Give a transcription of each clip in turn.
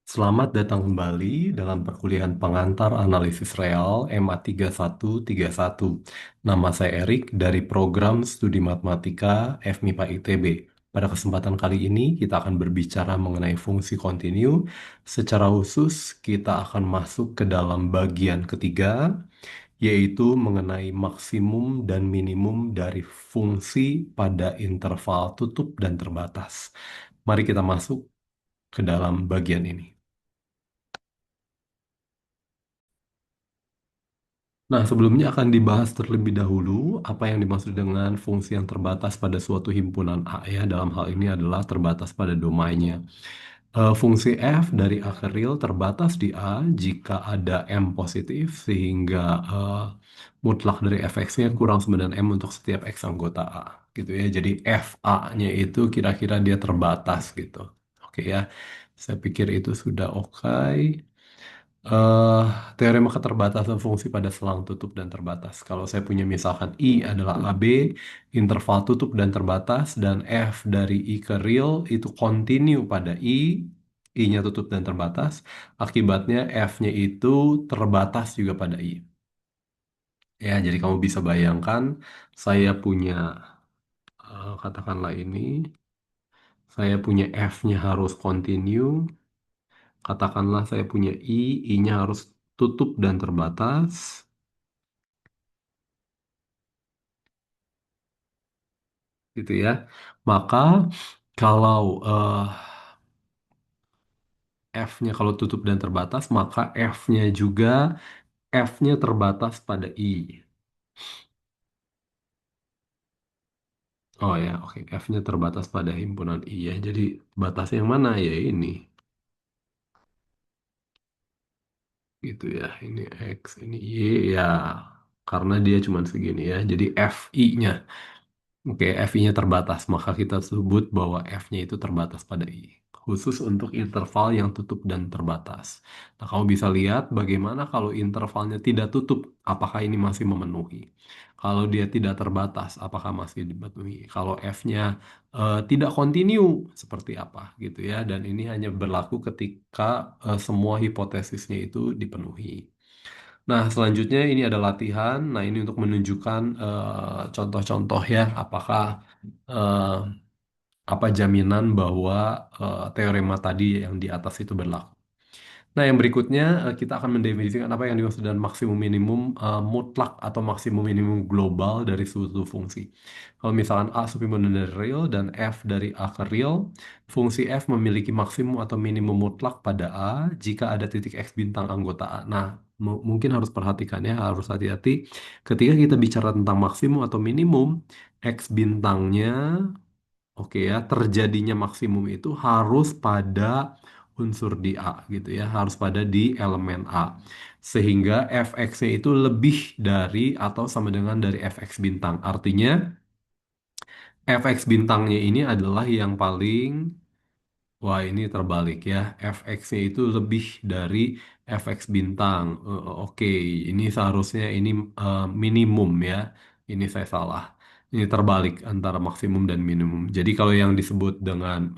Selamat datang kembali dalam perkuliahan pengantar analisis real MA3131. Nama saya Erik dari program Studi Matematika FMIPA ITB. Pada kesempatan kali ini kita akan berbicara mengenai fungsi kontinu. Secara khusus kita akan masuk ke dalam bagian ketiga, yaitu mengenai maksimum dan minimum dari fungsi pada interval tutup dan terbatas. Mari kita masuk ke dalam bagian ini. Nah, sebelumnya akan dibahas terlebih dahulu apa yang dimaksud dengan fungsi yang terbatas pada suatu himpunan A ya. Dalam hal ini adalah terbatas pada domainnya. Fungsi f dari A ke real terbatas di A jika ada M positif sehingga mutlak dari fx-nya kurang sama dengan M untuk setiap x anggota A gitu ya. Jadi fa-nya itu kira-kira dia terbatas gitu. Oke ya. Saya pikir itu sudah oke. eh Teorema keterbatasan fungsi pada selang tutup dan terbatas. Kalau saya punya misalkan I adalah AB, interval tutup dan terbatas, dan F dari I ke real itu kontinu pada I-nya tutup dan terbatas, akibatnya F-nya itu terbatas juga pada I. Ya, jadi kamu bisa bayangkan saya punya, katakanlah ini, saya punya F-nya harus kontinu, katakanlah saya punya I-nya harus tutup dan terbatas, gitu ya. Maka kalau F-nya kalau tutup dan terbatas, maka F-nya juga F-nya terbatas pada I. Oh ya, oke. F-nya terbatas pada himpunan I ya. Jadi batas yang mana ya ini? Gitu ya. Ini X, ini Y ya. Karena dia cuma segini ya. Jadi FI-nya. Oke, FI-nya terbatas, maka kita sebut bahwa F-nya itu terbatas pada I. Khusus untuk interval yang tutup dan terbatas. Nah, kamu bisa lihat bagaimana kalau intervalnya tidak tutup, apakah ini masih memenuhi. Kalau dia tidak terbatas, apakah masih dipenuhi. Kalau F-nya tidak kontinu, seperti apa gitu ya. Dan ini hanya berlaku ketika semua hipotesisnya itu dipenuhi. Nah, selanjutnya ini ada latihan. Nah, ini untuk menunjukkan contoh-contoh ya, apakah eh, apa jaminan bahwa teorema tadi yang di atas itu berlaku. Nah, yang berikutnya kita akan mendefinisikan apa yang dimaksud dengan maksimum minimum mutlak atau maksimum minimum global dari suatu fungsi. Kalau misalkan A subhimpunan dari real dan F dari A ke real, fungsi F memiliki maksimum atau minimum mutlak pada A jika ada titik X bintang anggota A. Nah, mungkin harus perhatikan ya, harus hati-hati ketika kita bicara tentang maksimum atau minimum, X bintangnya, oke ya, terjadinya maksimum itu harus pada unsur di A gitu ya, harus pada di elemen A. Sehingga fx-nya itu lebih dari atau sama dengan dari fx bintang. Artinya fx bintangnya ini adalah yang paling, wah ini terbalik ya, fx-nya itu lebih dari fx bintang. Oke, ini seharusnya ini minimum ya. Ini saya salah. Ini terbalik antara maksimum dan minimum. Jadi kalau yang disebut dengan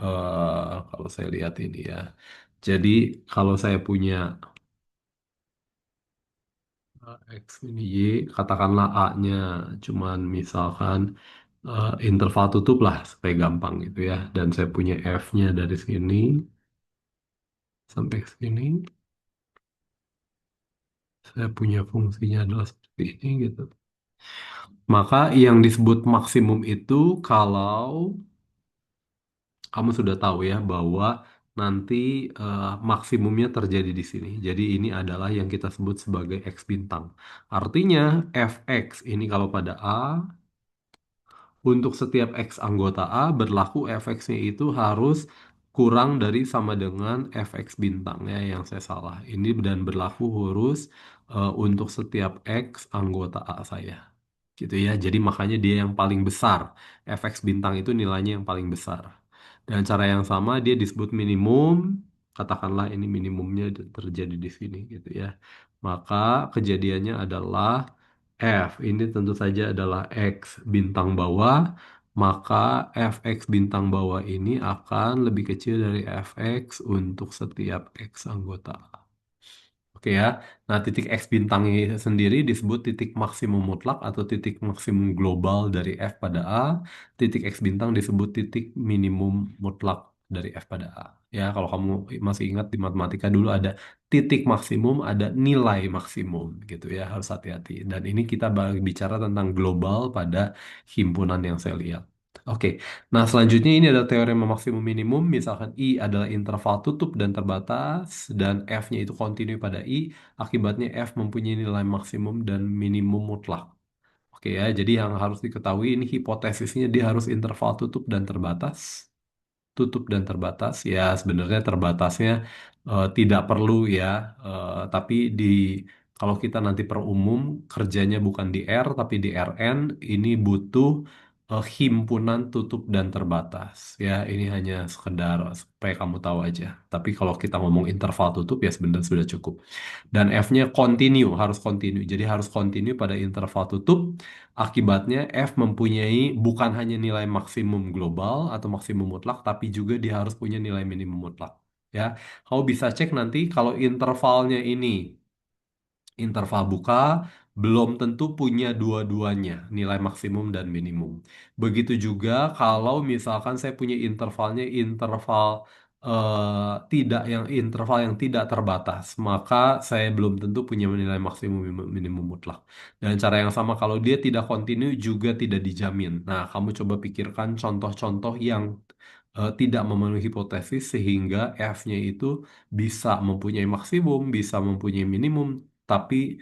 kalau saya lihat ini ya. Jadi kalau saya punya X ini Y, katakanlah A-nya cuman misalkan interval tutup lah supaya gampang gitu ya. Dan saya punya F-nya dari sini sampai sini. Saya punya fungsinya adalah seperti ini gitu. Maka yang disebut maksimum itu kalau kamu sudah tahu ya bahwa nanti maksimumnya terjadi di sini. Jadi ini adalah yang kita sebut sebagai X bintang. Artinya fx ini kalau pada A, untuk setiap X anggota A berlaku fx-nya itu harus kurang dari sama dengan fx bintangnya yang saya salah. Ini dan berlaku harus untuk setiap X anggota A saya. Gitu ya. Jadi makanya dia yang paling besar. Fx bintang itu nilainya yang paling besar. Dengan cara yang sama dia disebut minimum. Katakanlah ini minimumnya terjadi di sini gitu ya. Maka kejadiannya adalah F ini tentu saja adalah X bintang bawah. maka fx bintang bawah ini akan lebih kecil dari fx untuk setiap x anggota. Oke ya. Nah, titik X bintang ini sendiri disebut titik maksimum mutlak atau titik maksimum global dari F pada A. Titik X bintang disebut titik minimum mutlak dari F pada A. Ya, kalau kamu masih ingat di matematika dulu ada titik maksimum, ada nilai maksimum gitu ya, harus hati-hati. Dan ini kita bicara tentang global pada himpunan yang saya lihat. Oke, nah, selanjutnya ini ada teorema maksimum minimum. Misalkan I adalah interval tutup dan terbatas, dan F-nya itu kontinu pada I. Akibatnya F mempunyai nilai maksimum dan minimum mutlak. Oke ya, jadi yang harus diketahui ini hipotesisnya dia harus interval tutup dan terbatas. Tutup dan terbatas, ya sebenarnya terbatasnya tidak perlu ya, tapi kalau kita nanti perumum kerjanya bukan di R tapi di Rn, ini butuh himpunan tutup dan terbatas ya, ini hanya sekedar supaya kamu tahu aja. Tapi kalau kita ngomong interval tutup ya sebenarnya sudah cukup. Dan F-nya continue, harus continue. Jadi harus continue pada interval tutup. Akibatnya F mempunyai bukan hanya nilai maksimum global atau maksimum mutlak, tapi juga dia harus punya nilai minimum mutlak. Ya, kau bisa cek nanti kalau intervalnya ini interval buka belum tentu punya dua-duanya, nilai maksimum dan minimum. Begitu juga kalau misalkan saya punya intervalnya interval yang tidak terbatas, maka saya belum tentu punya nilai maksimum minimum mutlak. Dan cara yang sama kalau dia tidak kontinu juga tidak dijamin. Nah, kamu coba pikirkan contoh-contoh yang tidak memenuhi hipotesis sehingga F-nya itu bisa mempunyai maksimum, bisa mempunyai minimum, tapi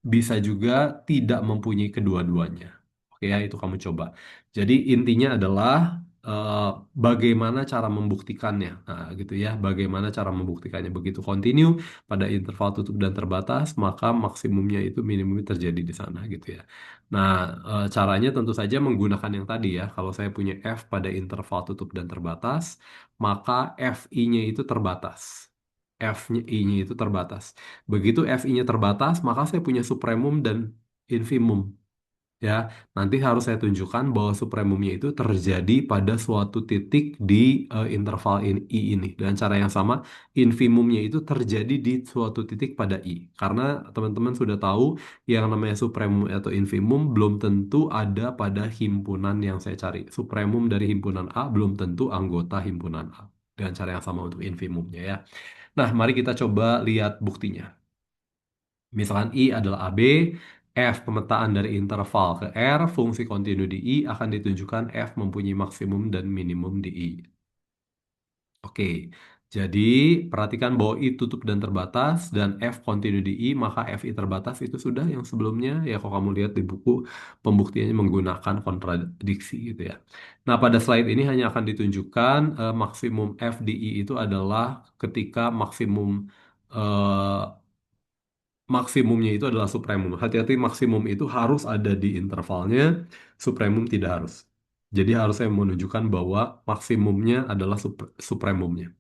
bisa juga tidak mempunyai kedua-duanya. Oke ya, itu kamu coba. Jadi intinya adalah eh, bagaimana cara membuktikannya. Nah, gitu ya. Bagaimana cara membuktikannya. Begitu continue pada interval tutup dan terbatas, maka maksimumnya itu minimumnya terjadi di sana gitu ya. Nah, caranya tentu saja menggunakan yang tadi ya. Kalau saya punya F pada interval tutup dan terbatas, maka FI-nya itu terbatas. F-I-nya itu terbatas. Begitu FI-nya terbatas, maka saya punya supremum dan infimum. Ya, nanti harus saya tunjukkan bahwa supremumnya itu terjadi pada suatu titik di interval I ini. Dan cara yang sama, infimumnya itu terjadi di suatu titik pada I. Karena teman-teman sudah tahu yang namanya supremum atau infimum belum tentu ada pada himpunan yang saya cari. Supremum dari himpunan A belum tentu anggota himpunan A. Dengan cara yang sama untuk infimumnya ya. Nah, mari kita coba lihat buktinya. Misalkan I adalah AB, F pemetaan dari interval ke R, fungsi kontinu di I akan ditunjukkan F mempunyai maksimum dan minimum di I. Oke, jadi perhatikan bahwa I tutup dan terbatas dan F kontinu di I, maka FI terbatas itu sudah yang sebelumnya ya kalau kamu lihat di buku pembuktiannya menggunakan kontradiksi gitu ya. Nah, pada slide ini hanya akan ditunjukkan maksimum F di I itu adalah ketika eh, maksimumnya itu adalah supremum. Hati-hati, maksimum itu harus ada di intervalnya, supremum tidak harus. Jadi harus saya menunjukkan bahwa maksimumnya adalah supremumnya.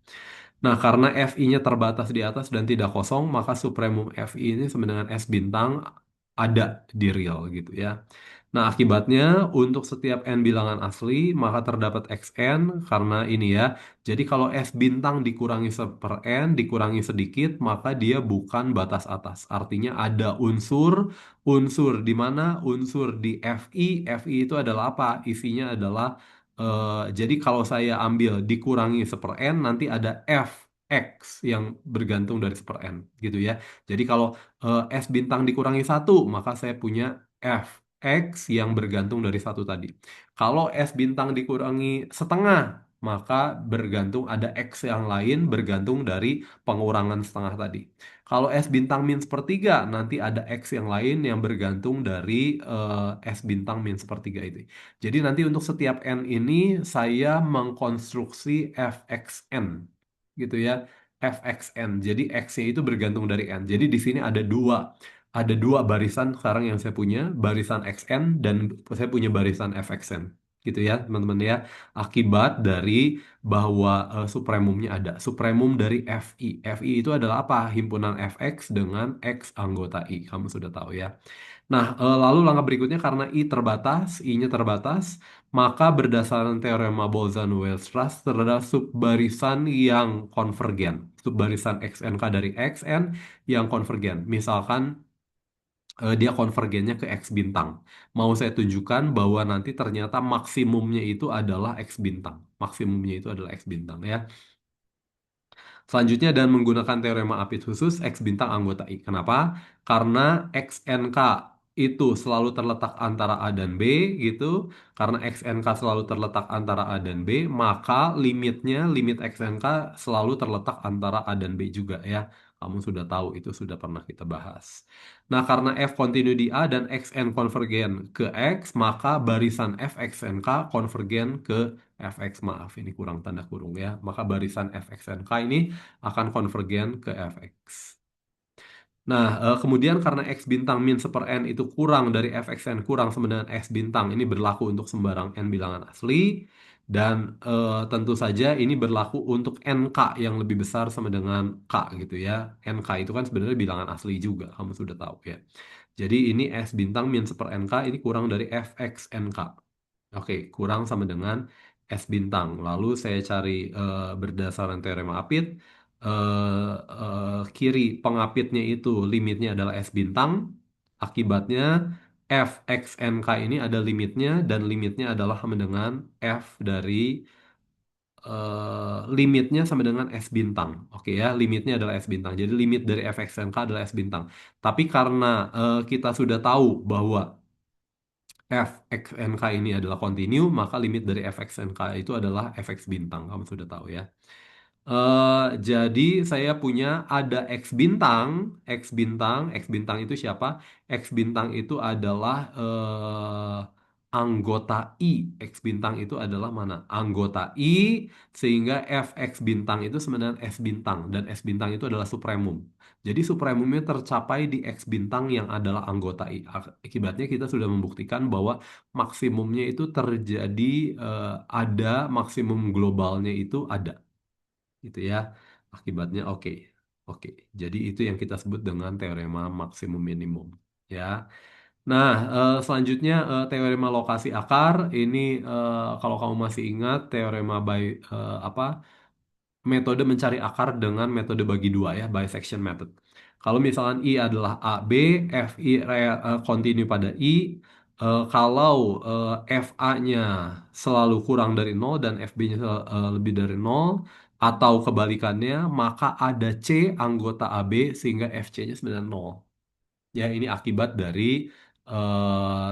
Nah, karena FI-nya terbatas di atas dan tidak kosong, maka supremum FI ini sama dengan S bintang ada di real gitu ya. Nah, akibatnya untuk setiap n bilangan asli, maka terdapat xn karena ini ya. Jadi kalau S bintang dikurangi per n, dikurangi sedikit, maka dia bukan batas atas. Artinya ada unsur di mana unsur di FI, FI itu adalah apa? Isinya adalah jadi kalau saya ambil dikurangi seper n, nanti ada fx yang bergantung dari seper n, gitu ya. Jadi kalau S bintang dikurangi satu, maka saya punya fx yang bergantung dari satu tadi. Kalau S bintang dikurangi setengah, maka bergantung ada x yang lain bergantung dari pengurangan setengah tadi. Kalau S bintang min sepertiga, nanti ada x yang lain yang bergantung dari S bintang min sepertiga itu. Jadi nanti untuk setiap n ini saya mengkonstruksi fxn gitu ya. Fxn. Jadi x-nya itu bergantung dari n. Jadi di sini ada dua barisan sekarang yang saya punya, barisan xn dan saya punya barisan fxn. gitu ya teman-teman ya, akibat dari bahwa supremumnya ada supremum dari FI. FI itu adalah apa? Himpunan Fx dengan X anggota I, kamu sudah tahu ya. Nah, lalu langkah berikutnya karena I terbatas, I-nya terbatas, maka berdasarkan teorema Bolzano-Weierstrass terhadap subbarisan yang konvergen, subbarisan XNK dari XN yang konvergen. Misalkan dia konvergennya ke X bintang. Mau saya tunjukkan bahwa nanti ternyata maksimumnya itu adalah X bintang. Maksimumnya itu adalah X bintang ya. Selanjutnya dan menggunakan teorema apit khusus X bintang anggota I. Kenapa? Karena XNK itu selalu terletak antara A dan B gitu. Karena XNK selalu terletak antara A dan B, maka limitnya, limit XNK selalu terletak antara A dan B juga ya. Kamu sudah tahu, itu sudah pernah kita bahas. Nah, karena F kontinu di A dan XN konvergen ke X, maka barisan FXNK konvergen ke fx, maaf ini kurang tanda kurung ya, maka barisan fx dan k ini akan konvergen ke fx. Nah, kemudian karena x bintang min seper n itu kurang dari fx n kurang sama dengan x bintang, ini berlaku untuk sembarang n bilangan asli, dan tentu saja ini berlaku untuk nk yang lebih besar sama dengan k gitu ya. Nk itu kan sebenarnya bilangan asli juga, kamu sudah tahu ya. Jadi ini S bintang min seper NK ini kurang dari fx NK. Oke, kurang sama dengan S bintang. Lalu saya cari berdasarkan teorema Apit. Kiri pengapitnya itu limitnya adalah S bintang. Akibatnya fx NK ini ada limitnya dan limitnya adalah sama dengan F dari limitnya sama dengan S bintang. Oke ya, limitnya adalah S bintang. Jadi limit dari fxnk adalah S bintang. Tapi karena kita sudah tahu bahwa fxnk ini adalah kontinu, maka limit dari fxnk itu adalah fx bintang. Kamu sudah tahu ya. Jadi saya punya ada X bintang itu siapa? X bintang itu adalah anggota I. X bintang itu adalah mana? Anggota I, sehingga Fx bintang itu sebenarnya S bintang, dan S bintang itu adalah supremum. Jadi supremumnya tercapai di X bintang yang adalah anggota I. Akibatnya kita sudah membuktikan bahwa maksimumnya itu terjadi, ada maksimum globalnya itu ada gitu ya. Akibatnya oke. Oke. Jadi itu yang kita sebut dengan teorema maksimum minimum ya. Nah, selanjutnya teorema lokasi akar ini, kalau kamu masih ingat teorema apa, metode mencari akar dengan metode bagi dua ya, bisection method. Kalau misalkan I adalah A, B, FI continue pada I, kalau FA-nya selalu kurang dari nol dan FB-nya lebih dari nol, atau kebalikannya, maka ada C anggota AB sehingga FC-nya sebenarnya nol. Ya, ini akibat dari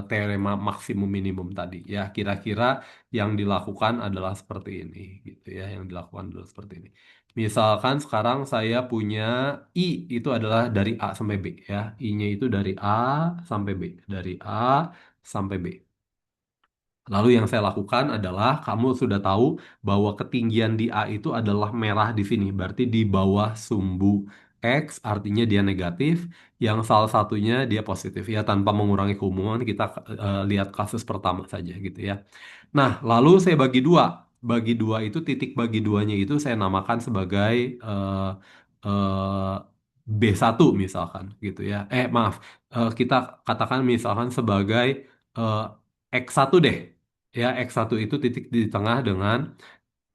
teorema maksimum minimum tadi. Ya, kira-kira yang dilakukan adalah seperti ini, gitu ya. Yang dilakukan adalah seperti ini. Misalkan sekarang saya punya I itu adalah dari A sampai B ya. I-nya itu dari A sampai B, dari A sampai B. Lalu yang saya lakukan adalah kamu sudah tahu bahwa ketinggian di A itu adalah merah di sini, berarti di bawah sumbu X, artinya dia negatif, yang salah satunya dia positif ya, tanpa mengurangi keumuman kita lihat kasus pertama saja gitu ya. Nah, lalu saya bagi dua. Bagi dua itu titik bagi duanya itu saya namakan sebagai eh, B1 misalkan gitu ya. Maaf, kita katakan misalkan sebagai eh, X1 deh. Ya, X1 itu titik di tengah dengan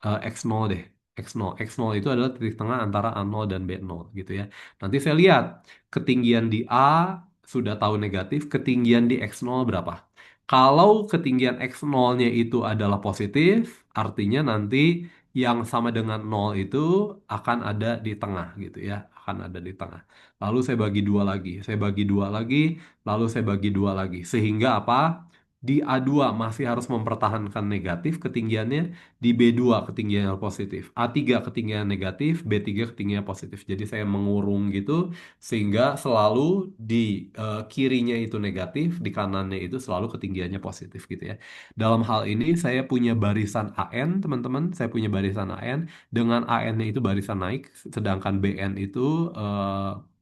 X0 deh. X0. X0 itu adalah titik tengah antara A0 dan B0 gitu ya. Nanti saya lihat ketinggian di A sudah tahu negatif, ketinggian di X0 berapa. Kalau ketinggian X0-nya itu adalah positif, artinya nanti yang sama dengan nol itu akan ada di tengah gitu ya. Akan ada di tengah. Lalu saya bagi dua lagi. Saya bagi dua lagi, lalu saya bagi dua lagi. Sehingga apa? Di A2 masih harus mempertahankan negatif ketinggiannya, di B2 ketinggiannya positif, A3 ketinggian negatif, B3 ketinggian positif. Jadi saya mengurung gitu sehingga selalu di kirinya itu negatif, di kanannya itu selalu ketinggiannya positif gitu ya. Dalam hal ini saya punya barisan AN, teman-teman, saya punya barisan AN dengan AN-nya itu barisan naik, sedangkan BN itu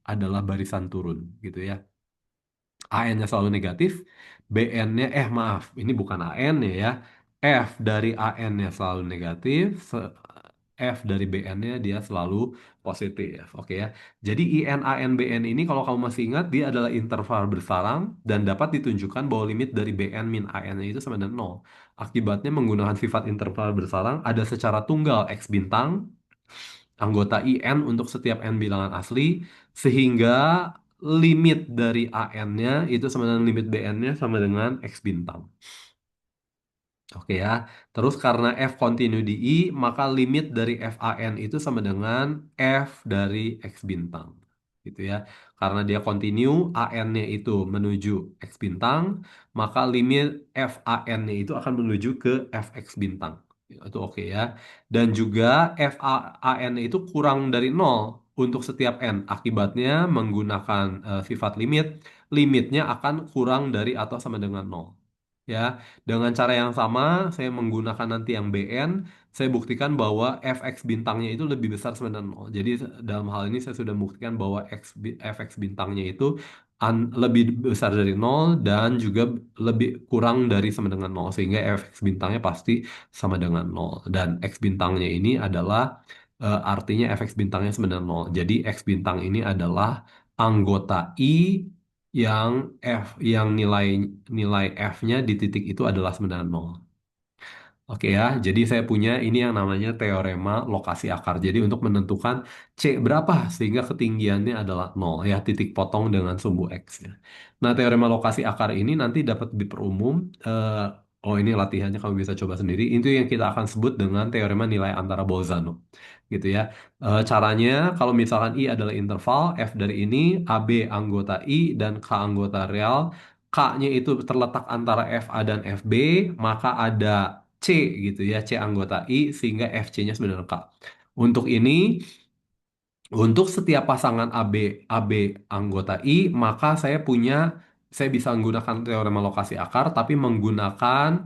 adalah barisan turun gitu ya. AN-nya selalu negatif, BN-nya maaf, ini bukan AN ya. F dari AN-nya selalu negatif, F dari BN-nya dia selalu positif. Oke ya. Jadi IN, AN, BN ini kalau kamu masih ingat dia adalah interval bersalang dan dapat ditunjukkan bahwa limit dari BN min AN-nya itu sama dengan nol. Akibatnya menggunakan sifat interval bersalang ada secara tunggal X bintang anggota IN untuk setiap N bilangan asli sehingga limit dari AN-nya itu sama dengan limit BN-nya sama dengan X bintang. Oke ya. Terus karena F kontinu di I, maka limit dari FAN itu sama dengan F dari X bintang. Gitu ya. Karena dia kontinu, AN-nya itu menuju X bintang, maka limit FAN-nya itu akan menuju ke Fx bintang. Itu oke ya. Dan juga FAN-nya itu kurang dari nol untuk setiap N. Akibatnya menggunakan sifat limit, limitnya akan kurang dari atau sama dengan nol. Ya, dengan cara yang sama, saya menggunakan nanti yang BN, saya buktikan bahwa fx bintangnya itu lebih besar sebenarnya nol. Jadi dalam hal ini saya sudah membuktikan bahwa fx bintangnya itu lebih besar dari nol dan juga lebih kurang dari sama dengan nol. Sehingga fx bintangnya pasti sama dengan nol. Dan x bintangnya ini adalah artinya fx bintangnya sama dengan nol. Jadi x bintang ini adalah anggota I yang yang nilai nilai F-nya di titik itu adalah sebenarnya nol. Oke ya, jadi saya punya ini yang namanya teorema lokasi akar. Jadi untuk menentukan C berapa sehingga ketinggiannya adalah nol ya, titik potong dengan sumbu X ya. Nah, teorema lokasi akar ini nanti dapat diperumum. Oh, ini latihannya kamu bisa coba sendiri. Itu yang kita akan sebut dengan teorema nilai antara Bolzano. Gitu ya. Caranya kalau misalkan I adalah interval, F dari ini, AB anggota I dan K anggota real, K-nya itu terletak antara FA dan FB, maka ada C gitu ya, C anggota I sehingga FC-nya sebenarnya K. Untuk ini, untuk setiap pasangan AB anggota I, maka saya bisa menggunakan teorema lokasi akar tapi menggunakan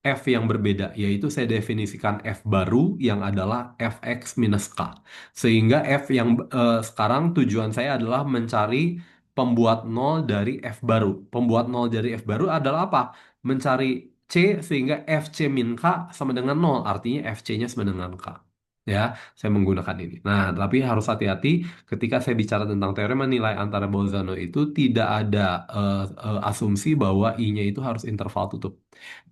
F yang berbeda, yaitu saya definisikan F baru yang adalah Fx minus K. Sehingga F yang sekarang tujuan saya adalah mencari pembuat nol dari F baru. Pembuat nol dari F baru adalah apa? Mencari C sehingga Fc min K sama dengan nol, artinya Fc-nya sama dengan K. Ya, saya menggunakan ini. Nah, tapi harus hati-hati ketika saya bicara tentang teorema nilai antara Bolzano itu tidak ada asumsi bahwa I-nya itu harus interval tutup.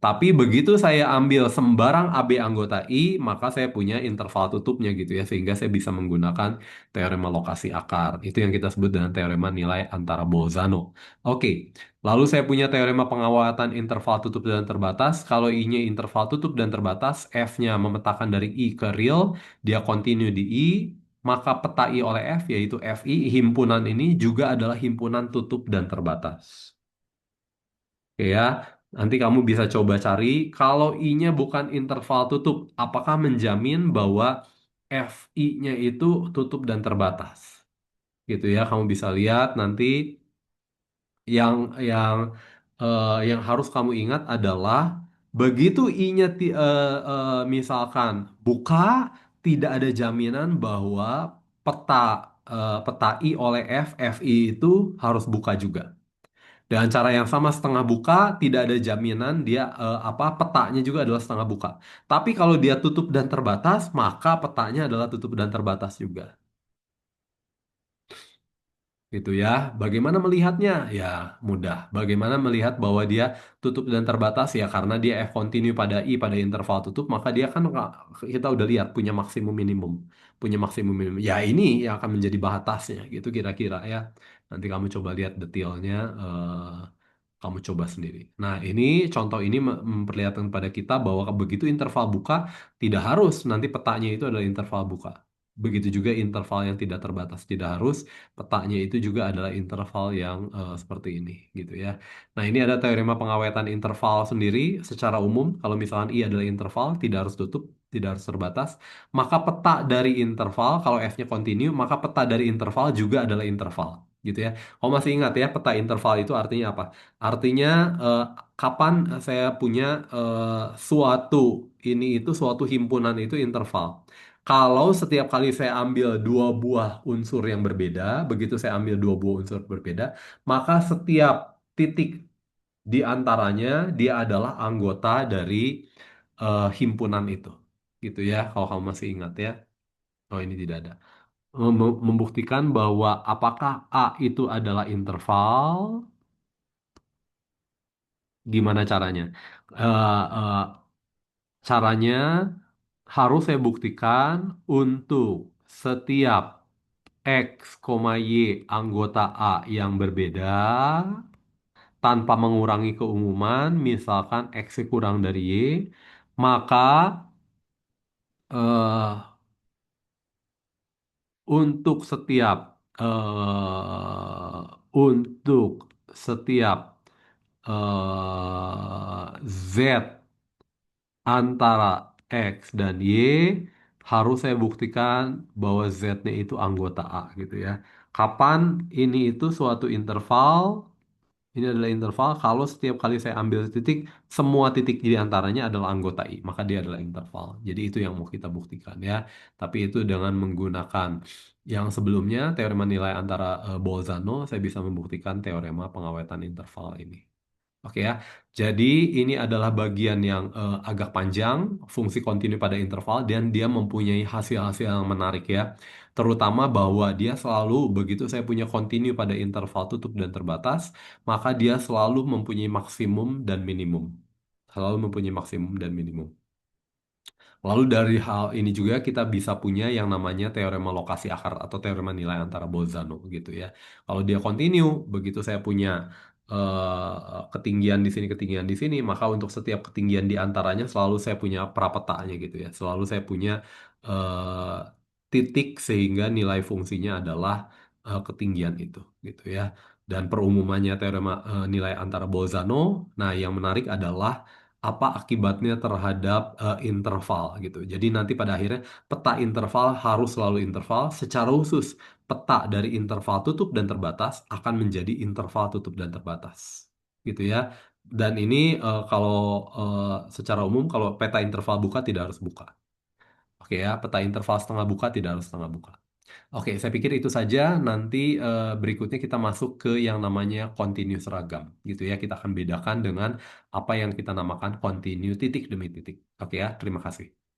Tapi begitu saya ambil sembarang AB anggota I, maka saya punya interval tutupnya gitu ya, sehingga saya bisa menggunakan teorema lokasi akar. Itu yang kita sebut dengan teorema nilai antara Bolzano. Oke, lalu saya punya teorema pengawatan interval tutup dan terbatas. Kalau I-nya interval tutup dan terbatas, F-nya memetakan dari I ke real, dia continue di I, maka peta I oleh F, yaitu Fi, himpunan ini juga adalah himpunan tutup dan terbatas. Oke ya, nanti kamu bisa coba cari kalau I-nya bukan interval tutup, apakah menjamin bahwa Fi-nya itu tutup dan terbatas? Gitu ya, kamu bisa lihat nanti yang yang yang harus kamu ingat adalah begitu I-nya misalkan buka, tidak ada jaminan bahwa peta peta I oleh Fi itu harus buka juga. Dengan cara yang sama setengah buka, tidak ada jaminan dia apa petanya juga adalah setengah buka. Tapi kalau dia tutup dan terbatas, maka petanya adalah tutup dan terbatas juga. Gitu ya. Bagaimana melihatnya? Ya, mudah. Bagaimana melihat bahwa dia tutup dan terbatas ya karena dia F continue pada I pada interval tutup, maka dia kan kita udah lihat punya maksimum minimum. Punya maksimum minimum. Ya, ini yang akan menjadi batasnya gitu kira-kira ya. Nanti kamu coba lihat detailnya kamu coba sendiri. Nah, ini contoh ini memperlihatkan pada kita bahwa begitu interval buka tidak harus nanti petanya itu adalah interval buka. Begitu juga interval yang tidak terbatas tidak harus petanya itu juga adalah interval yang seperti ini gitu ya. Nah, ini ada teorema pengawetan interval sendiri secara umum. Kalau misalkan I adalah interval, tidak harus tutup, tidak harus terbatas, maka peta dari interval kalau F-nya kontinu, maka peta dari interval juga adalah interval gitu ya. Kalau masih ingat ya, peta interval itu artinya apa? Artinya eh, kapan saya punya suatu ini itu suatu himpunan itu interval. Kalau setiap kali saya ambil dua buah unsur yang berbeda, begitu saya ambil dua buah unsur berbeda, maka setiap titik di antaranya dia adalah anggota dari himpunan itu. Gitu ya, kalau kamu masih ingat ya. Oh, ini tidak ada. Membuktikan bahwa apakah A itu adalah interval, gimana caranya? Eh, eh, Caranya harus saya buktikan untuk setiap X, Y anggota A yang berbeda tanpa mengurangi keumuman, misalkan X kurang dari Y, maka eh, untuk setiap untuk setiap Z antara X dan Y harus saya buktikan bahwa Z-nya itu anggota A gitu ya. Kapan ini itu suatu interval? Ini adalah interval kalau setiap kali saya ambil titik, semua titik di antaranya adalah anggota I, maka dia adalah interval. Jadi itu yang mau kita buktikan ya. Tapi itu dengan menggunakan yang sebelumnya, teorema nilai antara Bolzano, saya bisa membuktikan teorema pengawetan interval ini. Oke ya, jadi ini adalah bagian yang agak panjang, fungsi kontinu pada interval, dan dia mempunyai hasil-hasil yang menarik ya. Terutama bahwa dia selalu, begitu saya punya kontinu pada interval tutup dan terbatas, maka dia selalu mempunyai maksimum dan minimum. Selalu mempunyai maksimum dan minimum. Lalu dari hal ini juga kita bisa punya yang namanya teorema lokasi akar atau teorema nilai antara Bolzano gitu ya. Kalau dia kontinu, begitu saya punya ketinggian di sini, ketinggian di sini, maka untuk setiap ketinggian di antaranya selalu saya punya prapetanya gitu ya. Selalu saya punya eh, titik sehingga nilai fungsinya adalah ketinggian itu gitu ya. Dan perumumannya teorema nilai antara Bolzano. Nah, yang menarik adalah apa akibatnya terhadap interval gitu. Jadi nanti pada akhirnya peta interval harus selalu interval. Secara khusus peta dari interval tutup dan terbatas akan menjadi interval tutup dan terbatas gitu ya. Dan ini kalau secara umum kalau peta interval buka tidak harus buka. Oke ya, peta interval setengah buka tidak harus setengah buka. Oke, saya pikir itu saja. Nanti berikutnya kita masuk ke yang namanya continuous seragam, gitu ya. Kita akan bedakan dengan apa yang kita namakan continue titik demi titik. Oke ya, terima kasih.